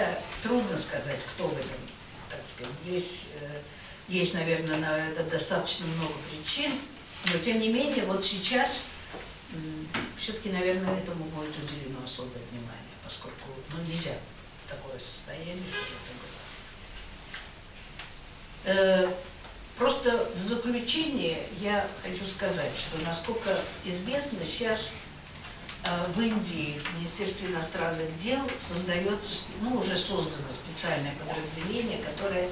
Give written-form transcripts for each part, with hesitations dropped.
это трудно сказать, кто в этом, так сказать. Здесь есть, наверное, на это достаточно много причин, но тем не менее, вот сейчас все-таки, наверное, этому будет уделено особое внимание, поскольку нельзя такое состояние, чтобы это было. Просто в заключение я хочу сказать, что, насколько известно, сейчас в Индии, в Министерстве иностранных дел, создается, уже создано специальное подразделение, которое,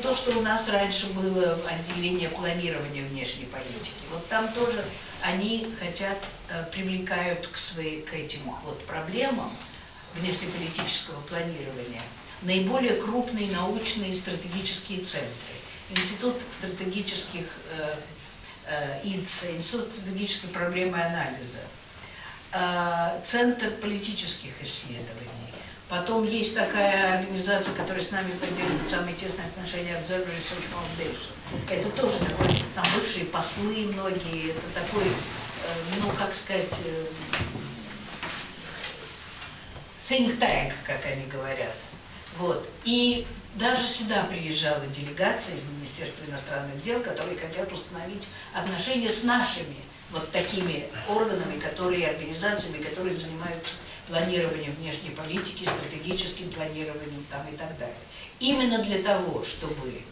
то, что у нас раньше было отделение планирования внешней политики, вот там тоже они привлекают к этим проблемам внешнеполитического планирования наиболее крупные научные и стратегические центры. Институт стратегических Институт стратегической проблемы анализа, Центр политических исследований. Потом есть такая организация, которая с нами поддерживает самые тесные отношения, Observer Research Foundation. Это тоже такой, там бывшие послы многие, это такой, think tank, как они говорят. Вот. И даже сюда приезжала делегация из Министерства иностранных дел, которые хотят установить отношения с нашими вот такими органами, организациями, которые занимаются планированием внешней политики, стратегическим планированием и так далее. Именно для того, чтобы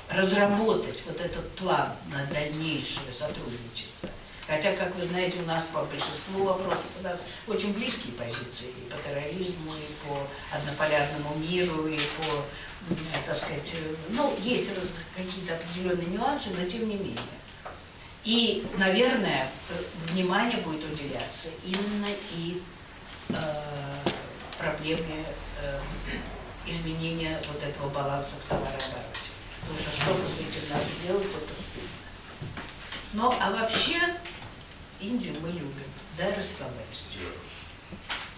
разработать вот этот план на дальнейшее сотрудничество. Хотя, как вы знаете, у нас по большинству вопросов у нас очень близкие позиции и по терроризму, и по однополярному миру, и по, есть какие-то определенные нюансы, но тем не менее. И, наверное, внимание будет уделяться именно и проблеме изменения вот этого баланса в товарообороте. Потому что что-то с этим надо делать, это стыдно. А вообще Индию мы любим, да, расслабляемся.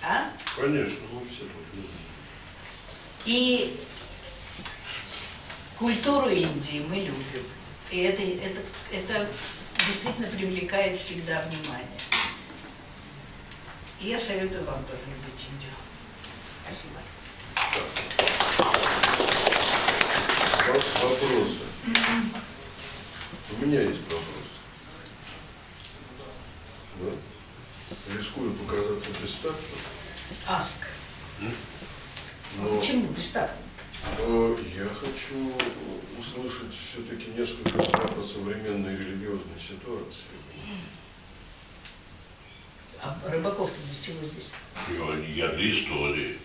А? Конечно, мы все любим. И культуру Индии мы любим. И это действительно привлекает всегда внимание. И я советую вам тоже любить Индию. Спасибо. Вопросы? У меня есть вопрос. Да? Рискую показаться бестактным. Ask. Но почему бестактным? Я хочу услышать все-таки несколько слов о современной религиозной ситуации. А Рыбаков-то для чего здесь? Я для истории.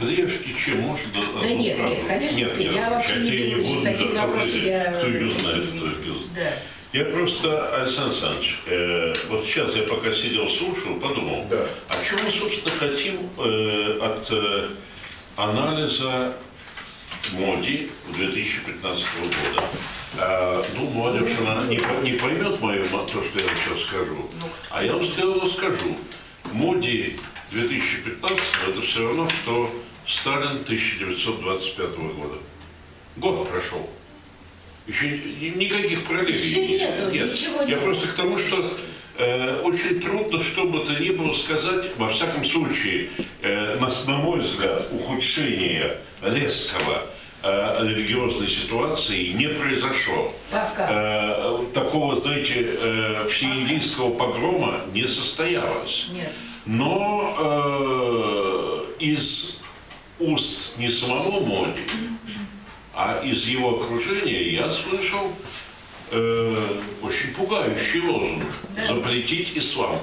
Прежде чем можно... Да нет, конечно, я вообще не берусь. Такие вопросы я... Кто ее знает, кто религиозный. Да. Я просто, Александр Александрович, вот сейчас я пока сидел, слушал, подумал, да. А что мы, собственно, хотим от анализа Моди 2015 года? Молодежь, она не поймет то, что я вам сейчас скажу, а я вам скажу. Моди 2015 это все равно, что Сталин 1925 года. Год прошел. Еще никаких параллелей нет. Ничего я просто к тому, что очень трудно, что бы то ни было сказать, во всяком случае, на мой взгляд, ухудшение резкого религиозной ситуации не произошло. Такого, знаете, всеиндийского погрома не состоялось. Нет. Но из уст не самого Моди, а из его окружения я слышал очень пугающий лозунг: запретить ислам.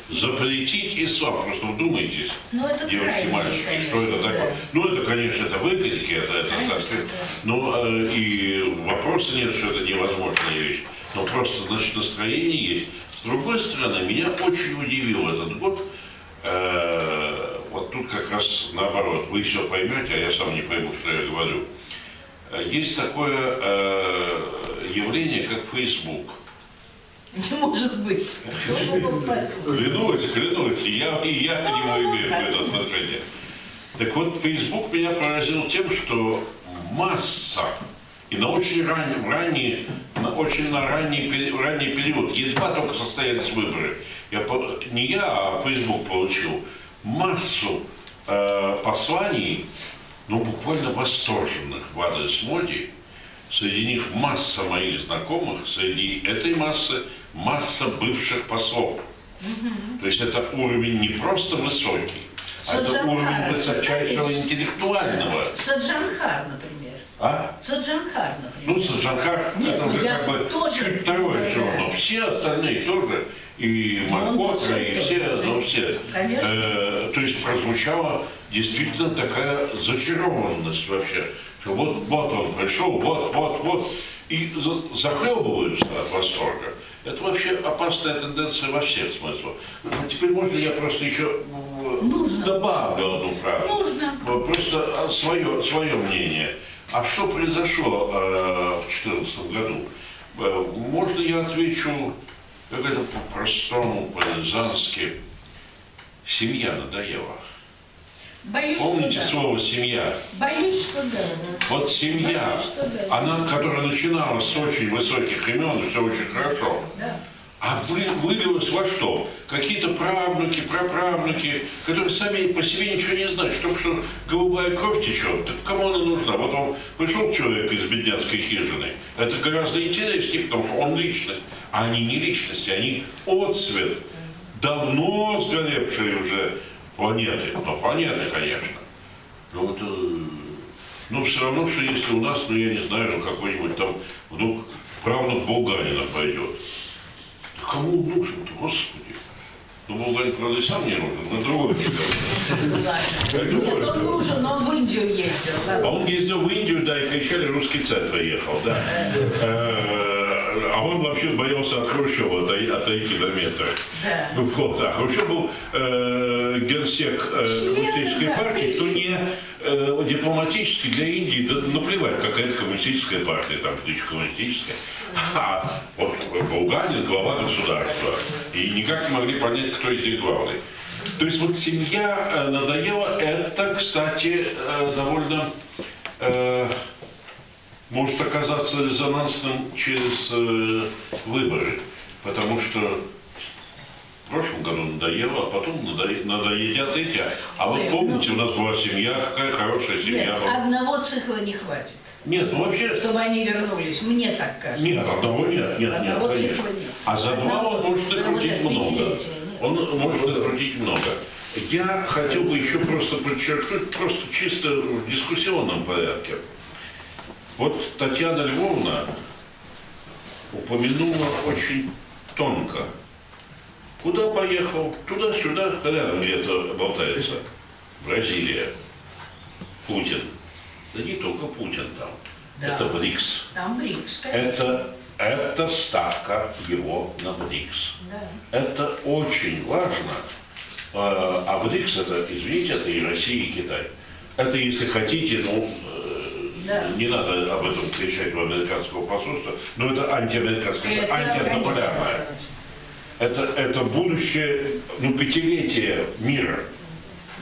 Запретить ислам. Просто вдумайтесь, девочки и мальчики, что это такое. Это, конечно, это выкрики, это но и вопроса нет, что это невозможная вещь. Но просто, значит, настроение есть. С другой стороны, меня очень удивил этот год. Вот тут как раз наоборот, вы все поймете, а я сам не пойму, что я говорю. Есть такое явление, как Facebook. Не может быть. Клянусь, я к нему имею это отношение. Так вот, Facebook меня поразил тем, что масса И на очень ранний период, едва только состоялись выборы, не я, а Facebook получил массу посланий, ну буквально восторженных в адрес Моди. Среди них масса моих знакомых, среди этой масса бывших послов. То есть это уровень не просто высокий, а это уровень высочайшего интеллектуального. Саджанхар, например. А? Саджанхар, например. Ну, Саджанхар, это уже как бы чуть второе шоу, но все остальные тоже, и Малькотра, и все, ну все. То есть прозвучала действительно такая зачарованность вообще, что вот он пришел, вот, и захлебываются от восторга. Это вообще опасная тенденция во всех смыслах. Теперь можно я просто еще добавлю одну фразу? Нужно. Просто свое мнение. А что произошло в 2014 году? Можно я отвечу как-то по-простому, по-лизански? Семья надоела. Боюсь, помните что слово «семья»? Боюсь, что да. Вот семья, боюсь, что да. она, которая начиналась с очень высоких имен, и все очень хорошо. Да. А вылилось во что? Какие-то правнуки, праправнуки, которые сами по себе ничего не знают, что голубая кровь течет. Так кому она нужна? Вот он пришел человек из бедняцкой хижины. Это гораздо интереснее, потому что он личность. А они не личности, они отцвет давно сгоревшие уже планеты. Но планеты, конечно. Ну, все равно, что если у нас, я не знаю, какой-нибудь там вдруг правнук Булганина пойдет. Кому он нужен-то, Господи? Ну, Булганин, правда, и сам не нужен, но другой Нет, он нужен, но он в Индию ездил. А он ездил в Индию, да, и кричали, русский царь приехал, да. А он вообще боялся от Хрущева отойти до метра. Да. Вот, а Хрущев был генсек коммунистической партии, что не дипломатически для Индии, да, наплевать, какая-то коммунистическая партия, там, коммунистическая. А вот Булганин глава государства. И никак не могли понять, кто из них главный. То есть вот семья надоела, это, кстати, довольно может оказаться резонансным через выборы. Потому что в прошлом году надоело, а потом надоедят эти. А вот помните, у нас была семья, какая хорошая семья. Нет, одного цикла не хватит. Нет, ну вообще... Чтобы они вернулись, мне так кажется. Нет, одного нет, одного конечно. Нет. А за два он может накрутить много. Он может накрутить много. Я хотел бы еще просто подчеркнуть, просто чисто в дискуссионном порядке. Вот Татьяна Львовна упомянула очень тонко. Куда поехал? Туда-сюда, рядом где-то болтается. Бразилия. Путин. Да не только Путин там. Да. Это БРИКС. Там БРИКС, конечно. Это ставка его на БРИКС. Да. Это очень важно. А БРИКС это, извините, это и Россия, и Китай. Это, если хотите, да. Не надо об этом кричать в американского посольства, но это антиамериканское, это антиполярное. Это будущее, пятилетие мира.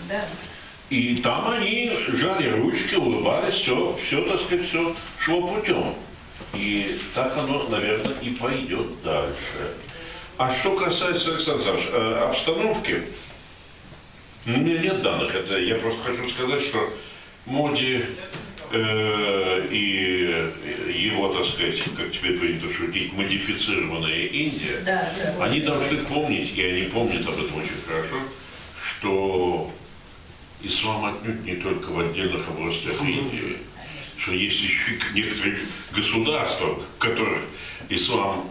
Да. И там они жали ручки, улыбались, все, так сказать, все шло путем. И так оно, наверное, и пойдет дальше. А что касается, Александр Александрович, обстановки, у меня нет данных. Это я просто хочу сказать, что Моди и его, так сказать, как теперь принято шутить, модифицированная Индия, да. Они должны помнить, и они помнят об этом очень хорошо, что ислам отнюдь не только в отдельных областях Индии, что есть еще некоторые государства, в которых ислам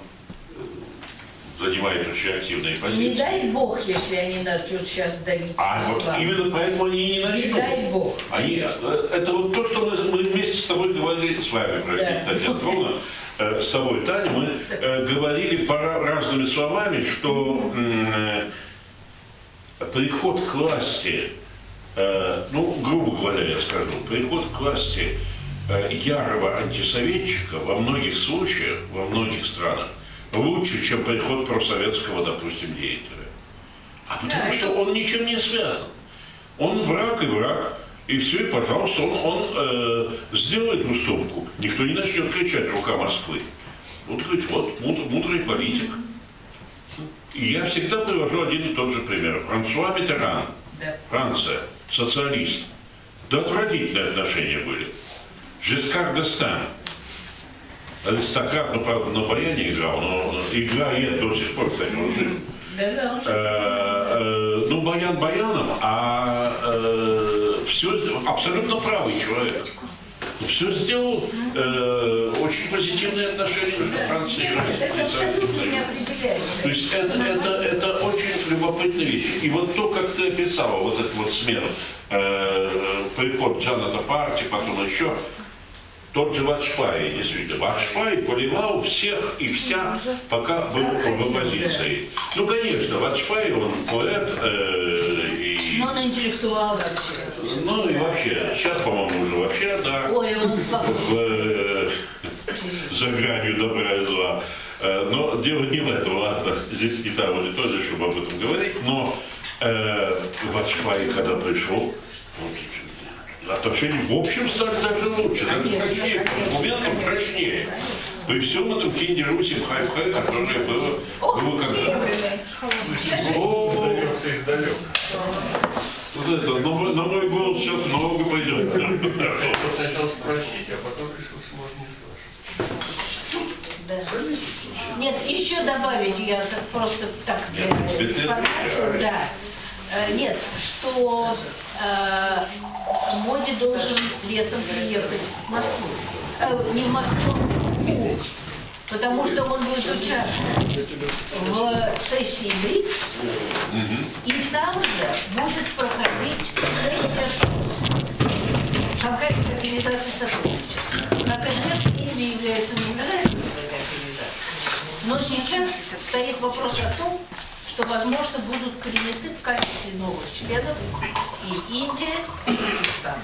занимает очень активные позиции. Не дай бог, если они начнут сейчас давить. Вот именно поэтому они и не начнут. Не дай бог. Это вот то, что мы вместе с тобой говорили, с вами, простите, да. Татьяна Павловна, с тобой, Таня, мы говорили разными словами, что приход к власти, грубо говоря, я скажу, приход к власти ярого антисоветчика во многих случаях, во многих странах, лучше, чем приход просоветского, допустим, деятеля. А потому что он ничем не связан. Он враг и враг. И все, и, пожалуйста, он сделает уступку. Никто не начнет кричать «рука Москвы». Вот говорит, вот мудрый политик. И я всегда привожу один и тот же пример. Франсуа Миттеран, Франция, социалист. Да отвратительные отношения были. Жескар д'Эстен, аристократ, ну, правда, на баяне играл, но играет до сих пор, кстати, он жив. Ну, баян баяном, все абсолютно правый человек. Все сделал очень позитивные отношения между Францией и Россией. То есть это очень любопытная вещь. И вот то, как ты описала, вот эту вот смену, приход Джаната Парти, потом еще, тот же Ваджпаи, действительно. Ваджпаи поливал всех и вся, пока был в оппозиции. Ну, конечно, Ваджпаи, он поэт. Но он интеллектуал вообще. Ну и вообще, сейчас, по-моему, уже вообще, да. Ой, он за гранью добра и зла. Но дело не в этом, ладно, здесь не та аудитория, чтобы об этом говорить, но Ваджпаи, когда пришел, отношения в общем стали даже лучше, даже прочнее, по документам прочнее. При всем этом киндерусе хай-хай, которое было когда-то. Удается издалека. Вот это, на мой голос сейчас много пойдет. Я сначала спросить, а потом решил, что можно не слышать. Да. Нет, еще добавить, я просто так информацию, да. Нет, что Моди должен летом приехать в Москву. Не в Москву, потому что он будет участвовать в сессии БРИКС, и там же будет проходить сессия Шанхайской организации сотрудничества. Как известно, Индия является наблюдателем в этой организации. Но сейчас стоит вопрос о том, что, возможно, будут приняты в качестве новых членов и Индия, и Пакистан.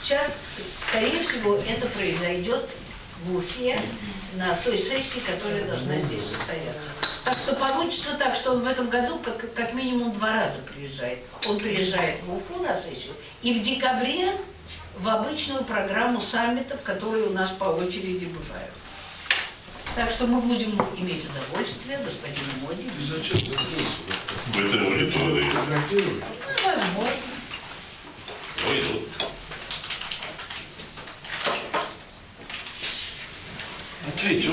Сейчас, скорее всего, это произойдет в Уфе на той сессии, которая должна здесь состояться. Так что получится так, что он в этом году как минимум 2 раза приезжает. Он приезжает в Уфу на сессию и в декабре в обычную программу саммитов, которые у нас по очереди бывают. Так что мы будем иметь удовольствие, господин Моди. Зачем закрылся? В этой аудитории. Возможно. Ой, ну. Ответь,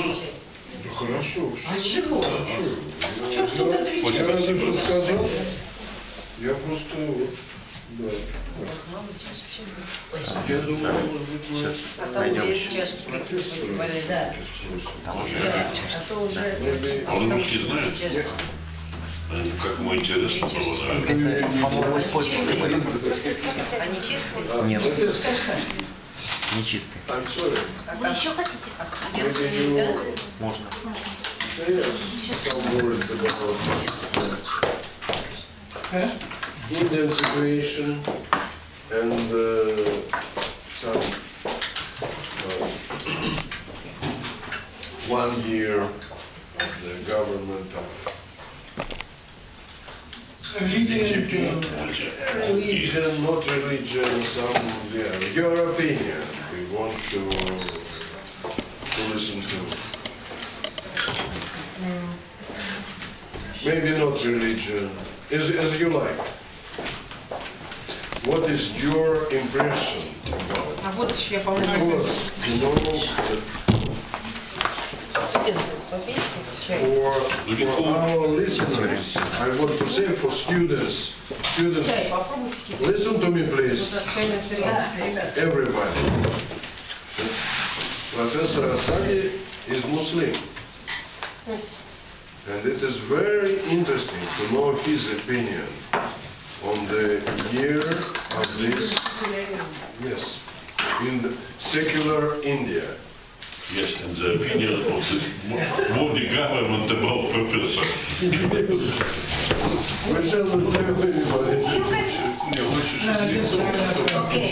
Да хорошо. А чего? Что ж тут отвечать? Я разве что сказал. Я просто вот, да. Я думаю, может быть, мы... А там есть чашки какие-то, да. А то уже... Он русский знает? Как ему интересно было, да? Это, по-моему, использовали. Они чистые? Нет, Скажи. не чистые. Вы еще хотите посмотреть? Нельзя? Можно. Indian situation and some 1 year of the government of religion, not religion, some, yeah, your opinion. We want to listen to. Maybe not religion, as you like. What is your impression about it? А вот еще я помню. Because, you know, for our listeners, I want to say for students, listen to me please, everybody. Professor Asadi is Muslim, and it is very interesting to know his opinion on the year of this, yes, in the secular India. Yes, and the opinion of the Modi government about professor. We shall not tell anybody. Okay.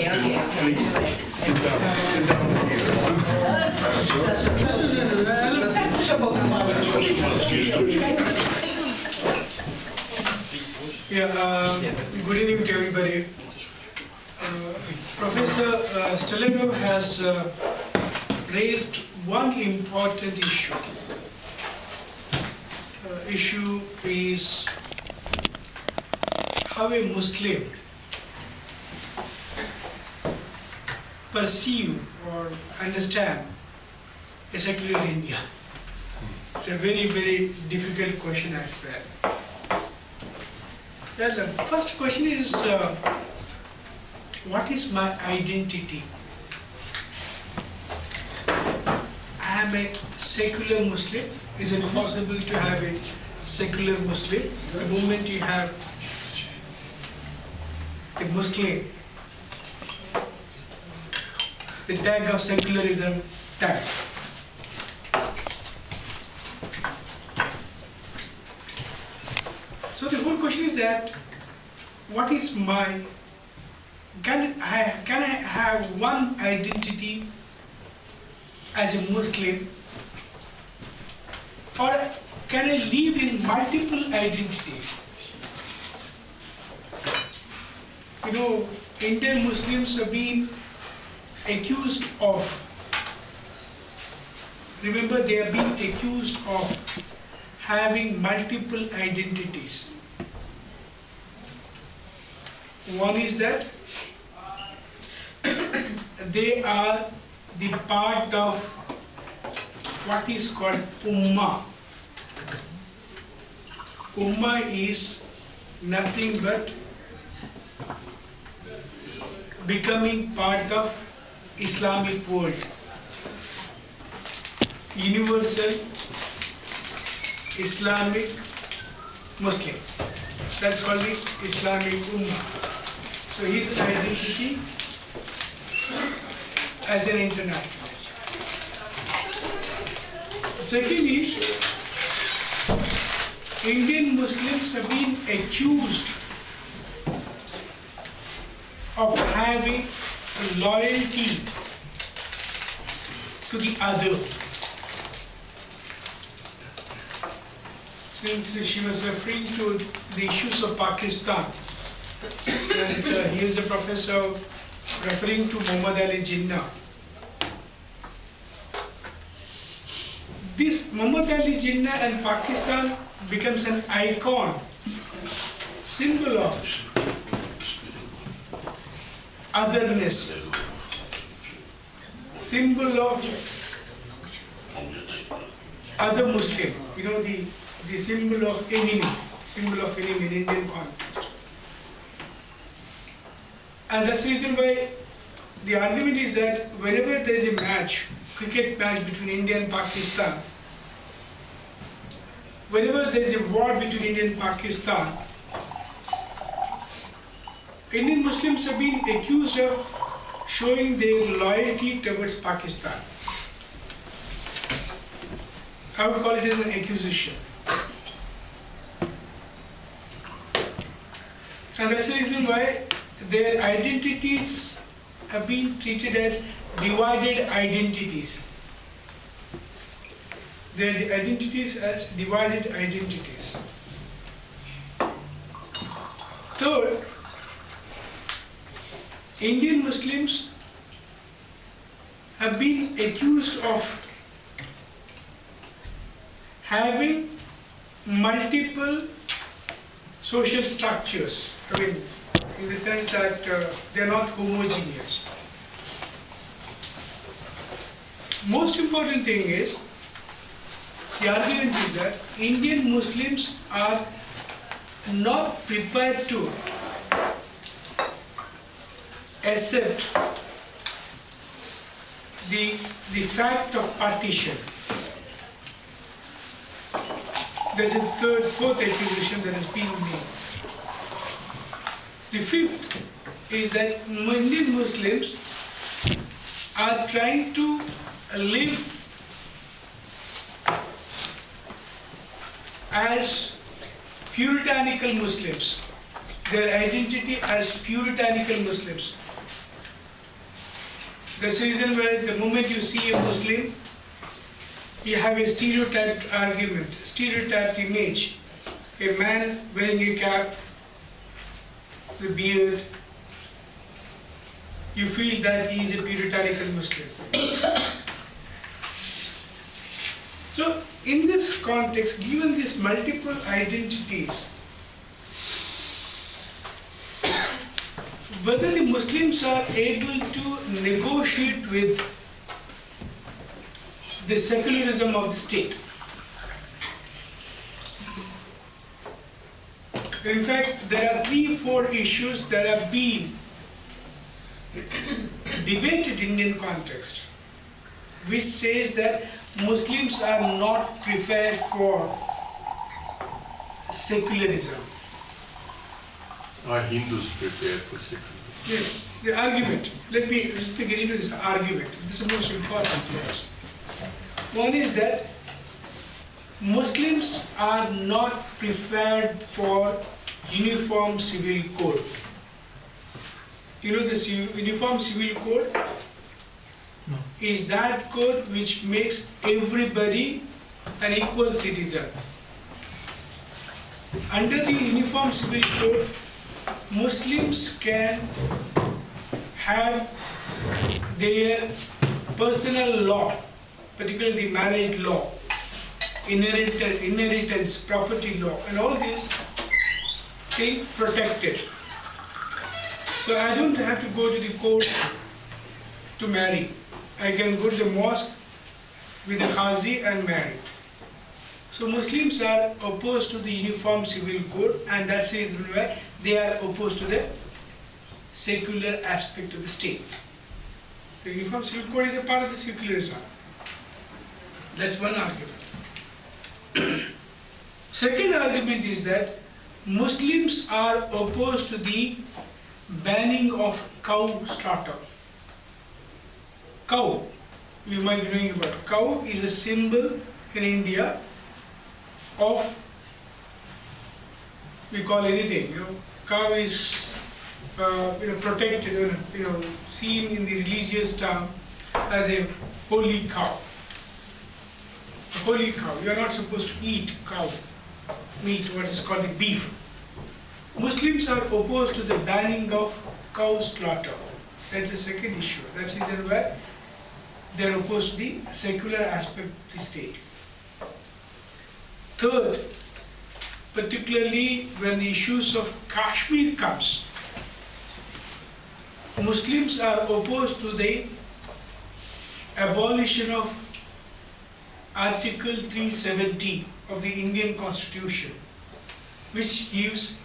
Please, sit down Yeah, good evening to everybody. Professor Stolenov has raised one important issue. Issue is how a Muslim perceive or understand a secular India. It's a very, very difficult question as well. Well, the first question is, what is my identity? I am a secular Muslim. Is it possible to have a secular Muslim? The moment you have the Muslim, the tag of secularism tags. So the whole question is that, what is my, can I have one identity as a Muslim, or can I live in multiple identities? You know, Indian Muslims have been accused of, remember, they have been accused of having multiple identities. One is that they are the part of what is called Ummah. Ummah is nothing but becoming part of Islamic world. Universal Islamic Muslim. That's called the Islamic Ummah. So his identity as an internationalist. Second is, Indian Muslims have been accused of having loyalty to the other. Since she was referring to the issues of Pakistan, and he is a professor referring to Muhammad Ali Jinnah. This Muhammad Ali Jinnah and Pakistan becomes an icon, symbol of otherness, symbol of other Muslim, you know, the symbol of enemy in Indian context. And that's the reason why the argument is that whenever there is a match, cricket match between India and Pakistan, whenever there is a war between India and Pakistan, Indian Muslims have been accused of showing their loyalty towards Pakistan. I would call it an accusation. And that's the reason why their identities have been treated as divided identities. Their identities as divided identities. Third, Indian Muslims have been accused of having multiple social structures. I mean, in the sense that they are not homogeneous. Most important thing is, the argument is that Indian Muslims are not prepared to accept the fact of partition. There's a fourth accusation that has been made. The fifth is that Indian Muslims are trying to live as puritanical Muslims, their identity as puritanical Muslims. That's the reason why the moment you see a Muslim, you have a stereotyped argument, stereotyped image. A man wearing a cap, the beard, you feel that he is a puritanical Muslim. So, in this context, given these multiple identities, whether the Muslims are able to negotiate with the secularism of the state. In fact, there are 3-4 issues that have been debated in Indian context, which says that Muslims are not prepared for secularism. Are Hindus prepared for secularism? Yes, the argument. Let me get into this argument. This is the most important for us. One is that Muslims are not prepared for uniform civil code. You know this uniform civil code? No. Is that code which makes everybody an equal citizen. Under the uniform civil code, Muslims can have their personal law, particularly the marriage law, inheritance, property law, and all these things protected. So I don't have to go to the court to marry. I can go to the mosque with the Qazi and marry. So Muslims are opposed to the uniform civil code, and that's the reason why they are opposed to the secular aspect of the state. The uniform civil code is a part of the secularism. That's one argument. Second argument is that Muslims are opposed to the banning of cow slaughter. Cow, you might be knowing about it. Cow is a symbol in India of, we call anything, cow is protected, seen in the religious term as a holy cow. A holy cow. You are not supposed to eat cow meat, what is called the beef. Muslims are opposed to the banning of cow slaughter. That's the second issue. That's the reason why they are opposed to the secular aspect of the state. Third, particularly when the issues of Kashmir comes, Muslims are opposed to the abolition of Article 370 of the Indian Constitution, which gives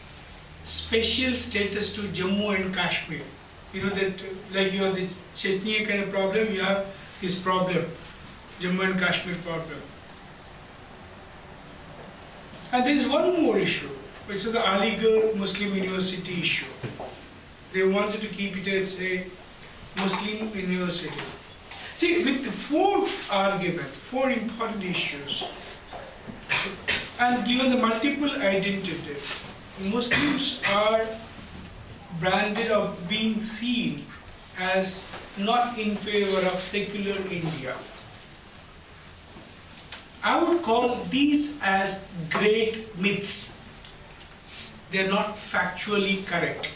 special status to Jammu and Kashmir. You know that like you have the Chechnya kind of problem, you have this problem, Jammu and Kashmir problem. And there is one more issue, which is the Aligarh Muslim University issue. They wanted to keep it as a Muslim university. See, with the fourth argument, 4 important issues, and given the multiple identities, Muslims are branded of being seen as not in favor of secular India. I would call these as great myths. They are not factually correct.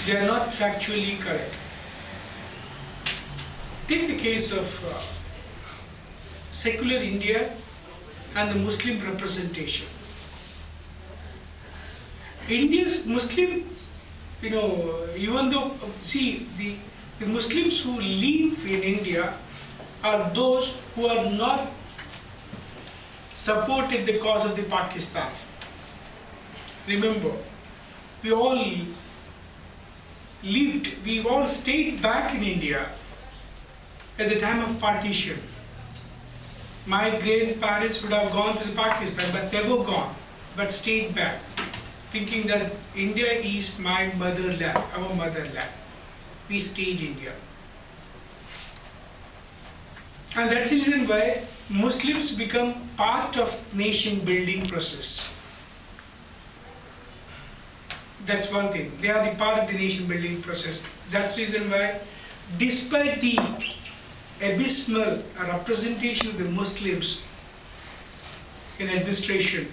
They are not factually correct. Take the case of secular India and the Muslim representation. India's Muslim, even though, see, the Muslims who live in India are those who are not supported the cause of the Pakistan. Remember, we all stayed back in India at the time of partition. My grandparents would have gone to the Pakistan, but never gone, but stayed back, thinking that India is my motherland, our motherland. We stayed in India. And that's the reason why Muslims become part of nation building process. That's one thing. They are the part of the nation building process. That's the reason why, despite the abysmal representation of the Muslims in administration,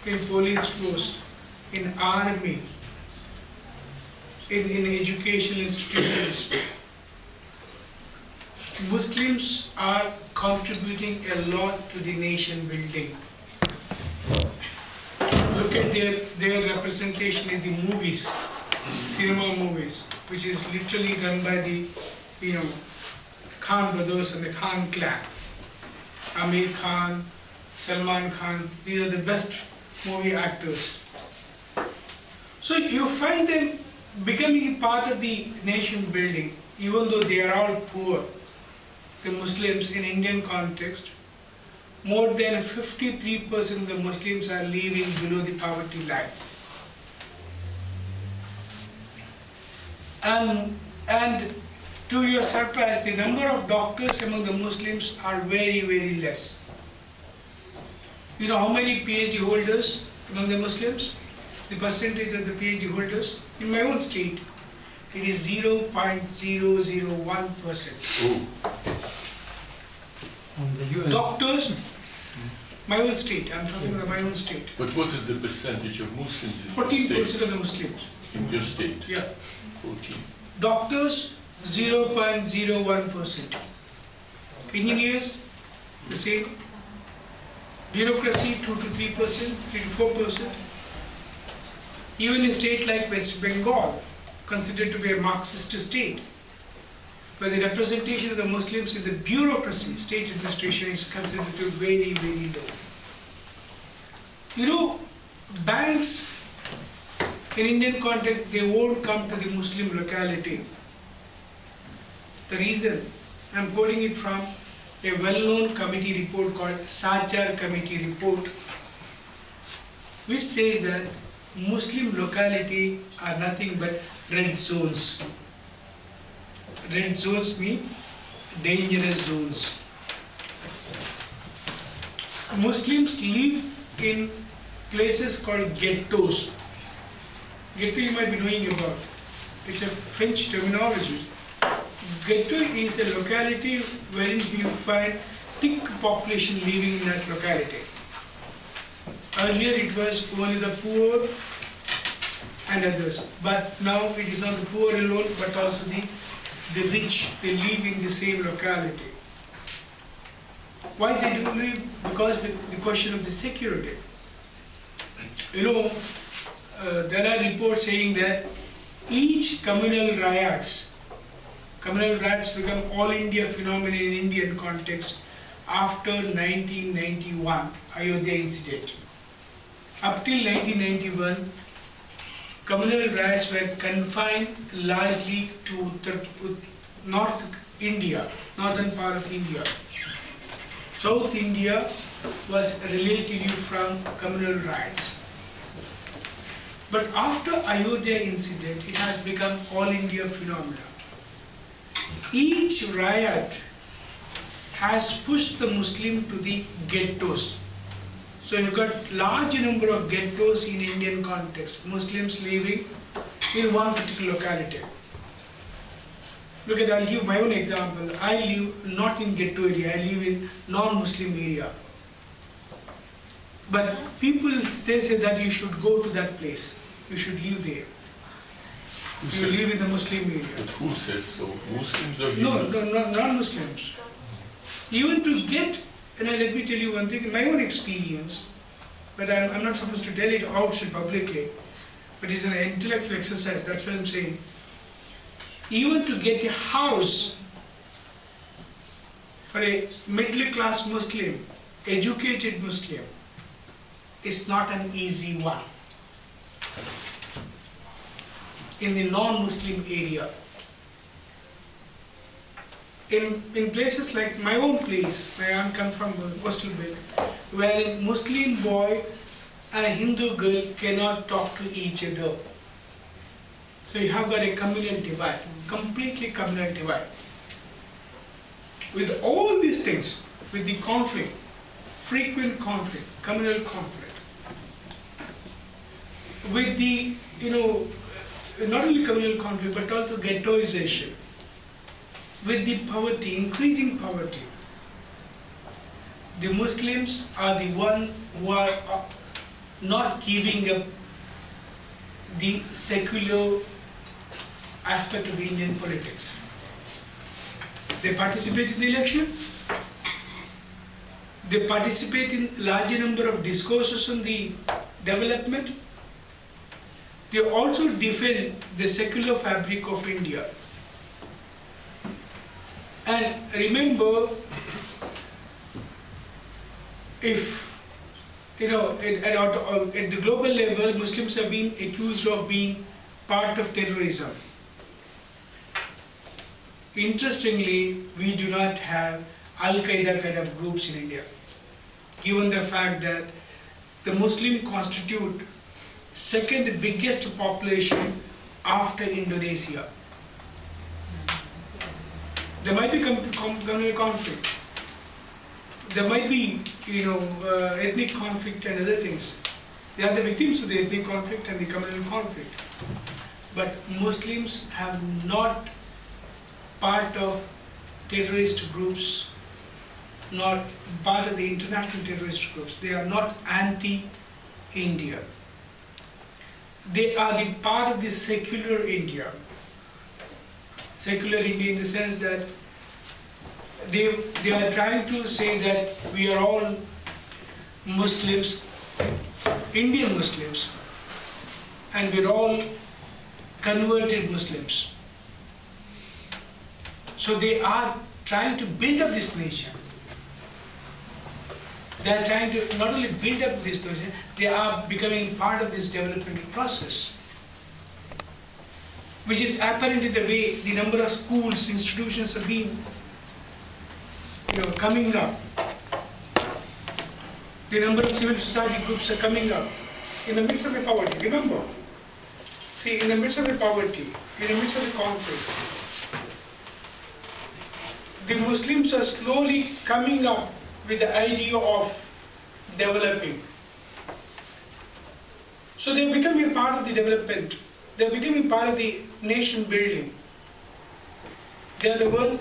in police force, in army, in educational institutions. Muslims are contributing a lot to the nation building. Look at their representation in the movies, cinema movies, which is literally done by the, Khan brothers and the Khan clan. Amir Khan, Salman Khan, these are the best movie actors. So you find them becoming part of the nation building, even though they are all poor. The Muslims in Indian context, more than 53% of the Muslims are living below the poverty line. And to your surprise, the number of doctors among the Muslims are very, very less. You know how many PhD holders among the Muslims? The percentage of the PhD holders? In my own state, it is 0.001%. Doctors, my own state, I'm talking about my own state. But what is the percentage of Muslims in 14% of the Muslims. In your state? Yeah. 14. Doctors, 0.01%. Engineers, the same. Bureaucracy, 2 to 3%, 3 to 4%. Even a state like West Bengal, considered to be a Marxist state, where the representation of the Muslims in the bureaucracy, state administration, is considered to be very, very low. Banks in Indian context, they won't come to the Muslim locality. The reason, I'm quoting it from a well-known committee report called Sachar Committee Report, which says that Muslim locality are nothing but red zones. Red zones mean dangerous zones. Muslims live in places called ghettos. Ghetto you might be knowing about. It's a French terminology. Ghetto is a locality wherein you find thick population living in that locality. Earlier it was only the poor and others, but now it is not the poor alone, but also the rich. They live in the same locality. Why they do live? Because the question of the security. There are reports saying that each communal riots become all India phenomenon in Indian context after 1991 Ayodhya incident. Up till 1991, communal riots were confined largely to North India, northern part of India. South India was relatively from communal riots. But after Ayodhya incident, it has become all India phenomena. Each riot has pushed the Muslim to the ghettos. So you've got large number of ghettos in Indian context, Muslims living in one particular locality. Look at, I'll give my own example. I live not in ghetto area, I live in non-Muslim area. But people, they say that you should go to that place, you should live there. You live in the Muslim area. But who says so? Muslims or No, non-Muslims. Even to get, and let me tell you one thing, in my own experience, but I'm not supposed to tell it outside publicly, but it's an intellectual exercise, that's what I'm saying. Even to get a house for a middle class Muslim, educated Muslim, is not an easy one. In the non-Muslim area. In places like my own place, where I come from, coastal belt, where a Muslim boy and a Hindu girl cannot talk to each other. So you have got a communal divide, completely communal divide. With all these things, with the conflict, frequent conflict, communal conflict, with the, not only communal conflict, but also ghettoization, with the poverty, increasing poverty, the Muslims are the one who are not giving up the secular aspect of Indian politics. They participate in the election. They participate in larger number of discourses on the development. They also defend the secular fabric of India. And remember, if at the global level, Muslims have been accused of being part of terrorism. Interestingly, we do not have Al-Qaeda kind of groups in India, given the fact that the Muslims constitute second biggest population after Indonesia. There might be communal conflict. There might be, ethnic conflict and other things. They are the victims of the ethnic conflict and the communal conflict. But Muslims have not part of terrorist groups, not part of the international terrorist groups. They are not anti-India. They are the part of the secular India. Secular India in the sense that they are trying to say that we are all Muslims, Indian Muslims, and we're all converted Muslims. So they are trying to build up this nation. They are trying to not only build up this nation, they are becoming part of this developmental process, which is apparent in the way the number of schools, institutions have been coming up. The number of civil society groups are coming up in the midst of the poverty. Remember, see, in the midst of the poverty, in the midst of the conflict, the Muslims are slowly coming up with the idea of developing. So they are becoming a part of the development. They are becoming part of the nation building. They are the ones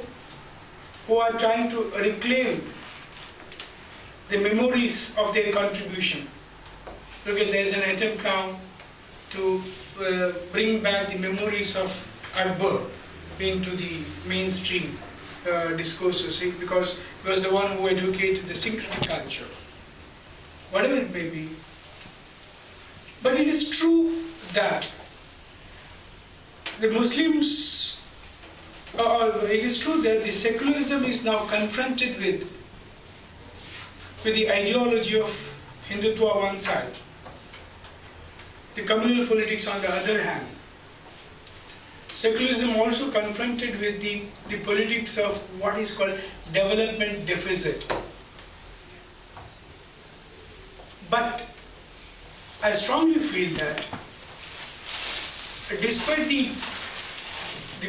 who are trying to reclaim the memories of their contribution. Look at, there's an attempt now to bring back the memories of Akbar into the mainstream discourses, because he was the one who educated the syncretic culture, whatever it may be. But it is true that the Muslims, it is true that the secularism is now confronted with the ideology of Hindutva on one side, the communal politics on the other hand. Secularism also confronted with the politics of what is called development deficit. But I strongly feel that despite the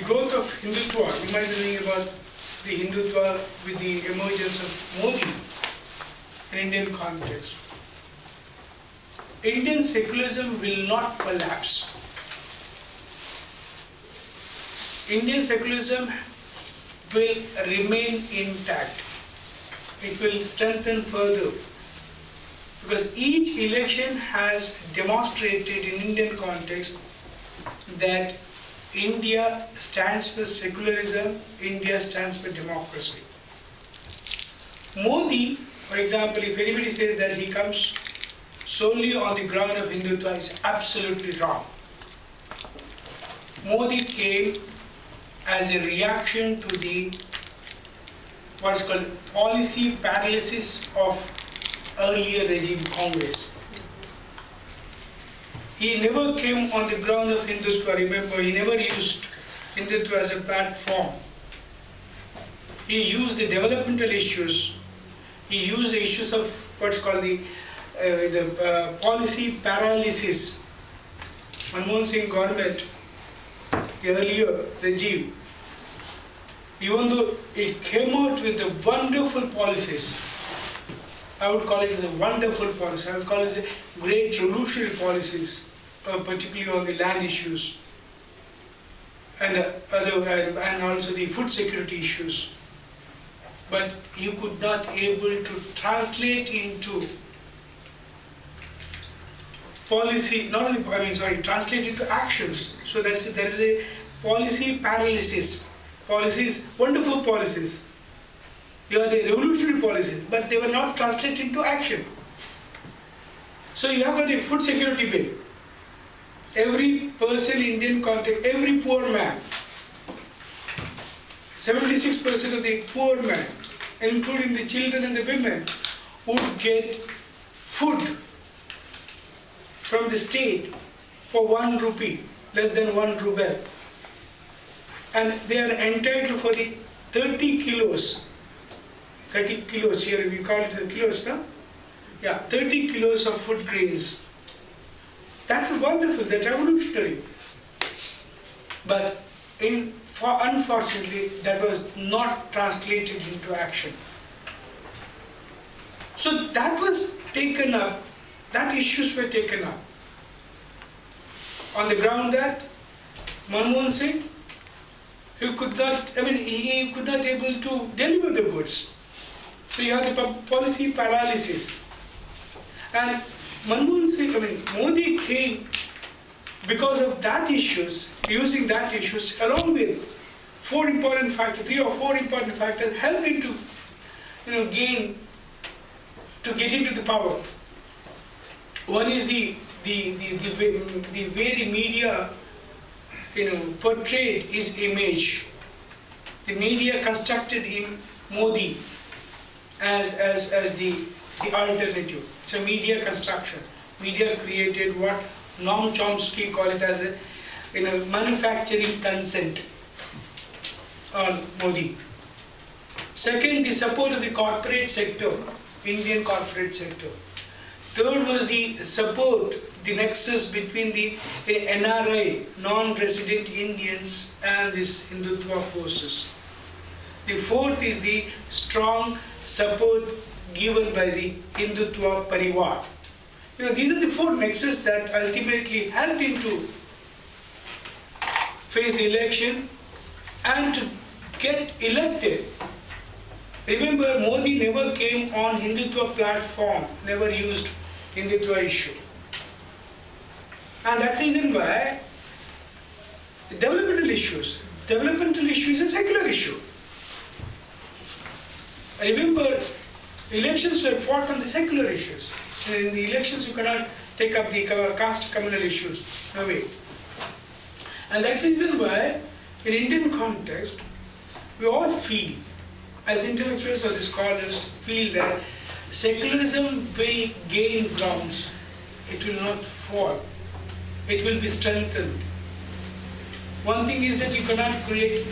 growth of Hindutva, you might be knowing about the Hindutva with the emergence of Modi in Indian context. Indian secularism will not collapse. Indian secularism will remain intact. It will strengthen further. Because each election has demonstrated in Indian context that India stands for secularism, India stands for democracy. Modi, for example, if anybody says that he comes solely on the ground of Hindutva, is absolutely wrong. Modi came as a reaction to the what is called policy paralysis of earlier regime Congress. He never came on the ground of Hindutva. Remember, he never used Hindutva as a platform. He used the developmental issues. He used the issues of what's called the policy paralysis. Manmohan Singh government, the earlier regime, even though it came out with the wonderful policies, I would call it as a wonderful policy. I would call it a great revolutionary policies, particularly on the land issues and also the food security issues. But you could not able to translate into policy, translate into actions. So there is policy paralysis. Policies, wonderful policies. You had a revolutionary policies, but they were not translated into action. So you have got a food security bill. Every person in Indian context, every poor man, 76% of the poor man, including the children and the women, would get food from the state for 1 rupee, less than 1 ruble. And they are entitled for the 30 kilos. 30 kilos here, we call it kilos, no? Yeah, 30 kilos of food grains. That's wonderful, that's revolutionary. But unfortunately, that was not translated into action. So that was taken up, that issues were taken up. On the ground that Manmohan Singh, he could not able to deliver the goods. So you have the policy paralysis. And Manmohan Singh, Modi came because of that issues, using that issues along with 3 or 4 important factors, helped him to get into the power. One is the way the media portrayed his image. The media constructed him, Modi, as the alternative. It's a media construction. Media created what Noam Chomsky called it as a manufacturing consent on Modi. Second, the support of the corporate sector, Indian corporate sector. Third was the support, the nexus between the NRI, non-resident Indians, and these Hindutva forces. The fourth is the strong support given by the Hindutva Parivar. These are the 4 nexus that ultimately helped him to face the election and to get elected. Remember, Modi never came on Hindutva platform, never used Hindutva issue. And that's the reason why developmental issue is a secular issue. Remember, elections were fought on the secular issues. In the elections, you cannot take up the caste communal issues. No way. And that's the reason why, in Indian context, we all feel, as intellectuals or the scholars, feel that secularism will gain grounds. It will not fall. It will be strengthened. One thing is that you cannot create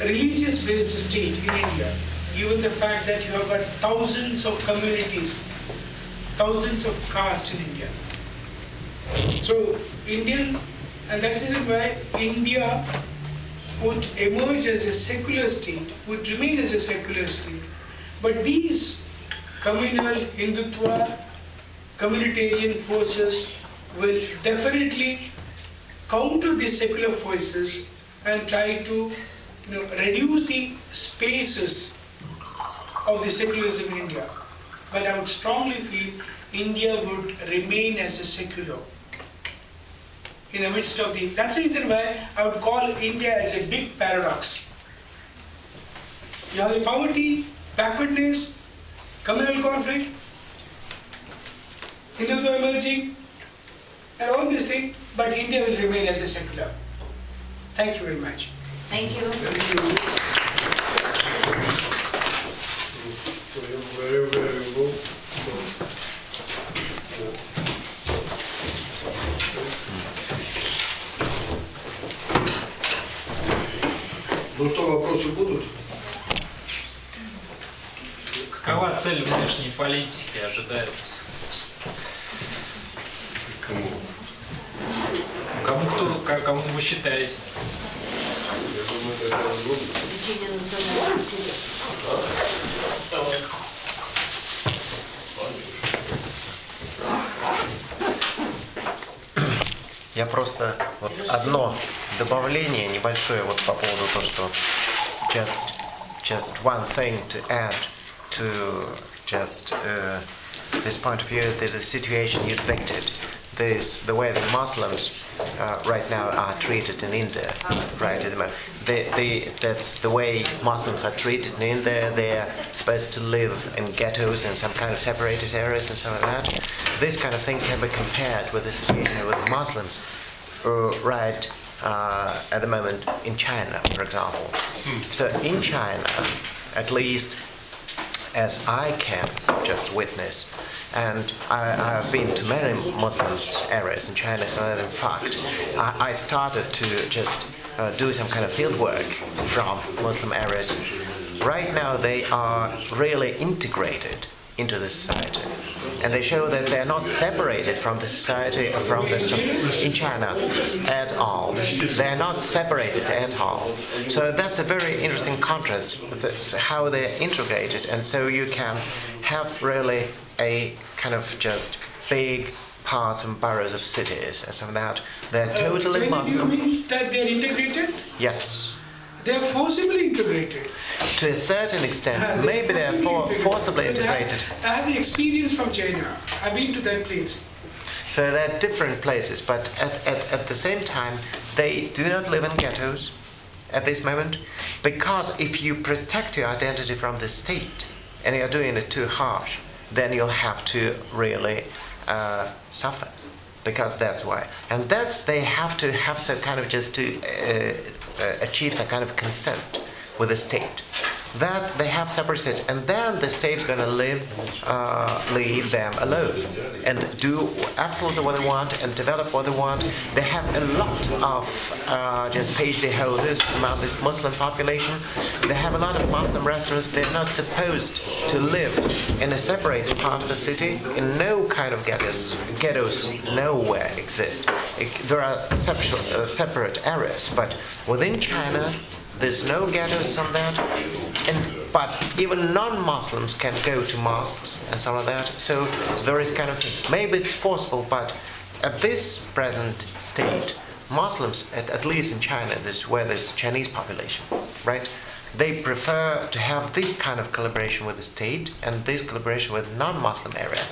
a religious-based state in India, given the fact that you have got thousands of communities, thousands of castes in India. So and that's the reason why India would emerge as a secular state, would remain as a secular state. But these communal Hindutva, communitarian forces will definitely counter these secular forces and try to reduce the spaces of the secularism in India. But I would strongly feel India would remain as a secular in the midst of that's the reason why I would call India as a big paradox. You have the poverty, backwardness, communal conflict, Hindutva emerging, and all these things, but India will remain as a secular. Thank you very much. Thank you. Thank you. Very, very good. Ну что, вопросы будут? Какова цель внешней политики ожидается? Кому? Кому вы считаете? Я думаю, это разумно. Изучение национального интереса. Я просто вот одно добавление небольшое вот по поводу того, что just one thing to add to just this point of view, there's a situation you depicted this the way the Muslims right now are treated in India, right? That's the way Muslims are treated in India. They're supposed to live in ghettos and some kind of separated areas and so on that. This kind of thing can be compared with the situation with Muslims, right? At the moment in China, for example. So in China, at least as I can just witness, and I've been to many Muslim areas in China, so that in fact I started to just do some kind of field work from Muslim areas. Right now they are really integrated into the society, and they show that they're not separated from the society in China at all. They're not separated at all. So that's a very interesting contrast with how they're integrated, and so you can have really a kind of just big parts and boroughs of cities and so that they're totally Muslim. Do you mean that they're integrated? Yes. They are forcibly integrated. To a certain extent, maybe they are forcibly integrated. I have the experience from China. I've been to that place. So they're different places, but at the same time, they do not live in ghettos at this moment, because if you protect your identity from the state and you're doing it too harsh, then you'll have to really suffer. Because that's why. And they have to have some kind of just to achieve some kind of consent with the state. That they have separate, and then the state's going to leave them alone and do absolutely what they want and develop what they want. They have a lot of just PhD holders among this Muslim population. They have a lot of Muslim restaurants. They're not supposed to live in a separated part of the city. In no kind of ghettos. Ghettos nowhere exist. There are separate areas, but within China, there's no ghettos on that, but even non-Muslims can go to mosques and some of that. So there is kind of thing. Maybe it's possible, but at this present state, Muslims, at least in China, this where there's Chinese population, right? They prefer to have this kind of collaboration with the state and this collaboration with non-Muslim area,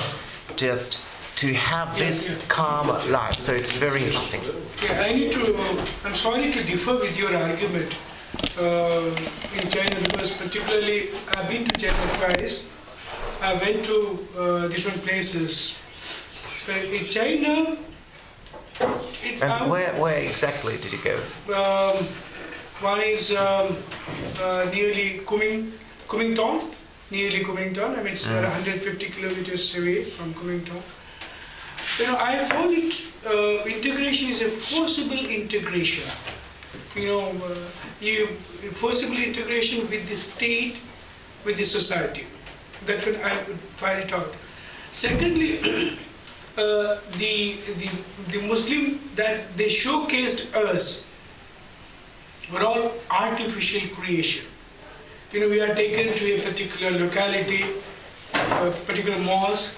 just to have this calm life. So it's very interesting. Yeah, I'm sorry to differ with your argument. In China, because particularly I've been to China twice. I went to different places. So in China, it's and where exactly did you go? One is nearly Kuomintang, nearly Kuomintang. I mean, it's 150 kilometers away from Kuomintang. I found it integration is a forcible integration. Forcible integration with the state, with the society. That's what I would find it out. Secondly, the Muslim that they showcased us were all artificial creation. We are taken to a particular locality, a particular mosque,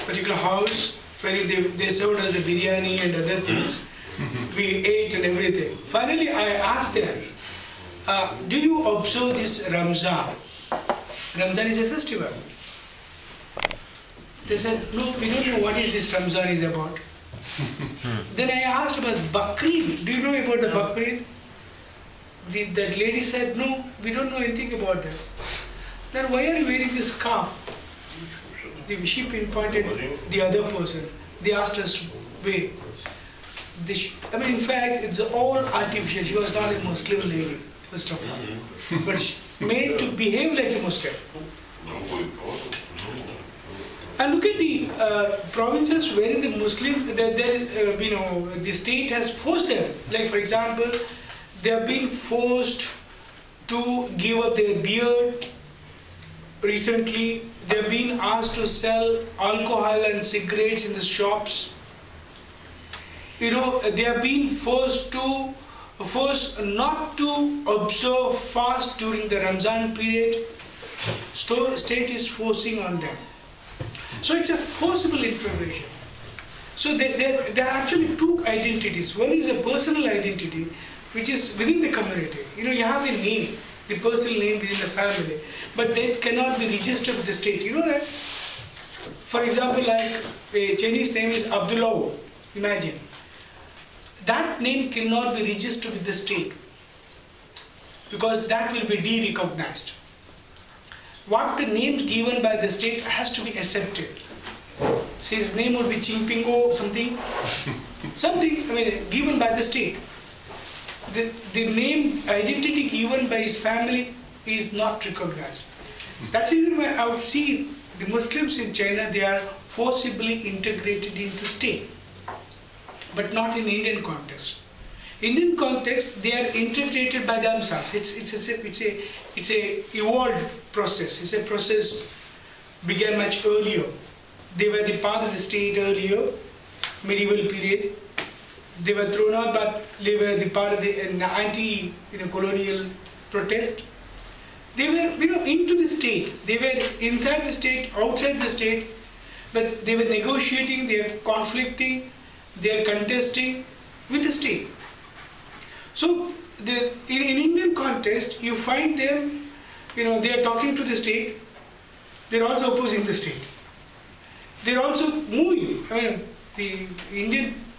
particular house, where they served us a biryani and other things. We ate and everything. Finally, I asked them, do you observe this Ramzan? Ramzan is a festival. They said, no, we don't know what is this Ramzan is about. Then I asked about Bakrid. Do you know about the Bakrid? That lady said, no, we don't know anything about that. Then why are you wearing this scarf? She pinpointed the other person. They asked us to wear. In fact, it's all artificial. She was not a Muslim lady, first of all, but made to behave like a Muslim. And look at the provinces where the Muslim, the state has forced them. Like, for example, they are being forced to give up their beard. Recently, they are being asked to sell alcohol and cigarettes in the shops. They are being forced not to observe fast during the Ramzan period. State is forcing on them. So it's a forcible integration. So there are actually two identities. One is a personal identity, which is within the community. You have a name, the personal name within the family, but that cannot be registered with the state. You know that? For example, like a Chinese name is Abdullah, imagine. That name cannot be registered with the state because that will be de-recognized. What the name given by the state has to be accepted. So his name would be Chimpingo, something, given by the state. The name, identity given by his family is not recognized. That's the reason why I would see the Muslims in China, they are forcibly integrated into state, but not in Indian context. Indian context, they are integrated by themselves. It's a evolved process. It's a process began much earlier. They were the part of the state earlier, medieval period. They were thrown out, but they were the part of the anti-colonial protest. They were, into the state. They were inside the state, outside the state, but they were negotiating, they were conflicting, they are contesting with the state. So in Indian context, you find them, they are talking to the state, they are also opposing the state. They are also moving.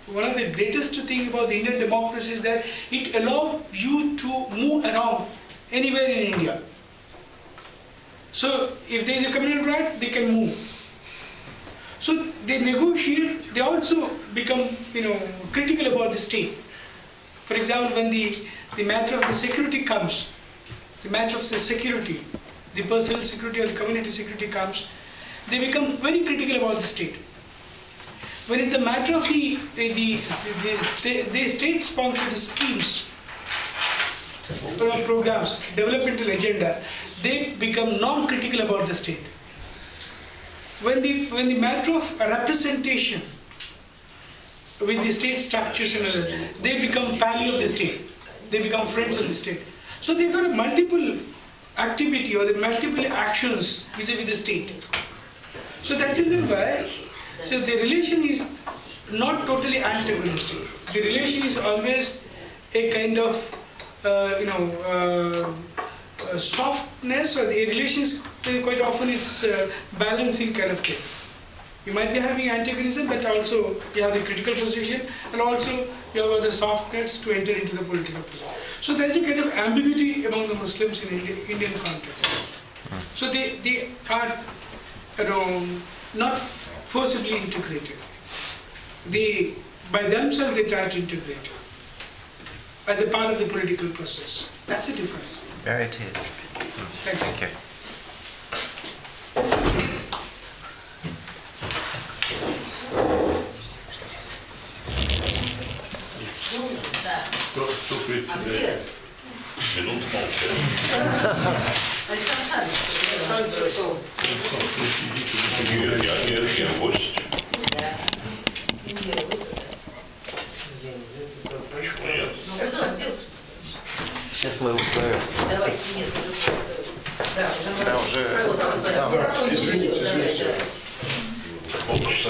One of the greatest thing about the Indian democracy is that it allows you to move around anywhere in India. So if there is a communal right, they can move. So they negotiate, they also become, critical about the state. For example, when the matter of the security comes, the matter of the security, the personal security or the community security comes, they become very critical about the state. When it's the matter of the state-sponsored schemes, programs, developmental agenda, they become non-critical about the state. When the matter of representation with the state structures and other, they become pally of the state. They become friends of the state. So they've got a multiple activity or the multiple actions vis-a-vis the state. So that's the reason why. So the relation is not totally antagonistic. The relation is always a kind of softness, or the relation is quite often is balancing kind of thing. You might be having antagonism, but also you have the critical position, and also you have the softness to enter into the political position. So there's a kind of ambiguity among the Muslims in Indian context. So they are not forcibly integrated. They, by themselves, they try to integrate as a part of the political process. That's the difference. There it is. Thanks. Thank you. Кто председатель? Минуту молчания. Нет, я гость. Сейчас мы устроим. Давайте, нет, Да, уже. Извините. Ну что?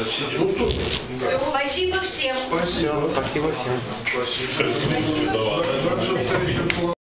Спасибо всем. Спасибо. Спасибо всем. Спасибо.